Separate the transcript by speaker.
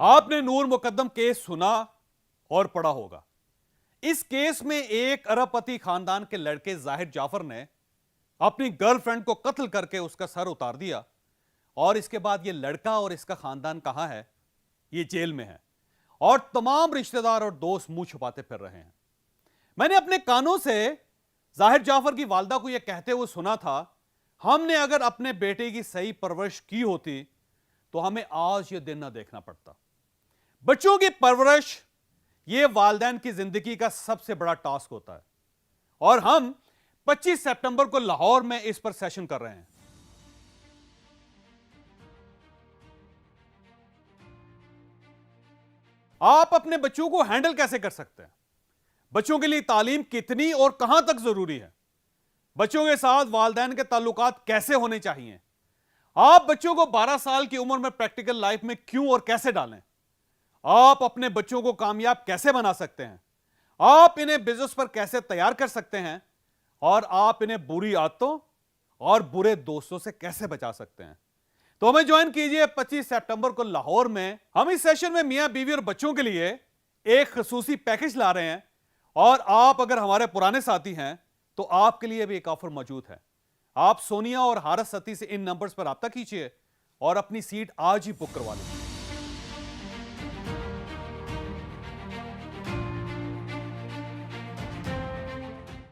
Speaker 1: आपने नूर मुकद्दम केस सुना और पढ़ा होगा। इस केस में एक अरबपति खानदान के लड़के जाहिर जाफर ने अपनी गर्लफ्रेंड को कत्ल करके उसका सर उतार दिया और इसके बाद यह लड़का और इसका खानदान कहां है? ये जेल में है और तमाम रिश्तेदार और दोस्त मुंह छुपाते फिर रहे हैं। मैंने अपने कानों से जाहिर जाफर की वालदा को यह कहते हुए सुना था, हमने अगर अपने बेटे की सही परवरिश की होती तो हमें आज यह दिन ना देखना पड़ता। बच्चों की परवरिश यह वालिदैन की जिंदगी का सबसे बड़ा टास्क होता है और हम 25 सितंबर को लाहौर में इस पर सेशन कर रहे हैं। आप अपने बच्चों को हैंडल कैसे कर सकते हैं? बच्चों के लिए तालीम कितनी और कहां तक जरूरी है? बच्चों के साथ वालिदैन के ताल्लुकात कैसे होने चाहिए? आप बच्चों को 12 साल की उम्र में प्रैक्टिकल लाइफ में क्यों और कैसे डालें? आप अपने बच्चों को कामयाब कैसे बना सकते हैं? आप इन्हें बिजनेस पर कैसे तैयार कर सकते हैं? और आप इन्हें बुरी आदतों और बुरे दोस्तों से कैसे बचा सकते हैं? तो हमें ज्वाइन कीजिए 25 सितंबर को लाहौर में। हम इस सेशन में मियां बीवी और बच्चों के लिए एक खसूसी पैकेज ला रहे हैं और आप अगर हमारे पुराने साथी हैं तो आपके लिए भी एक ऑफर मौजूद है। आप सोनिया और हारस सती से इन नंबर्स पर राब्ता कीजिए और अपनी सीट आज ही बुक करवा लें।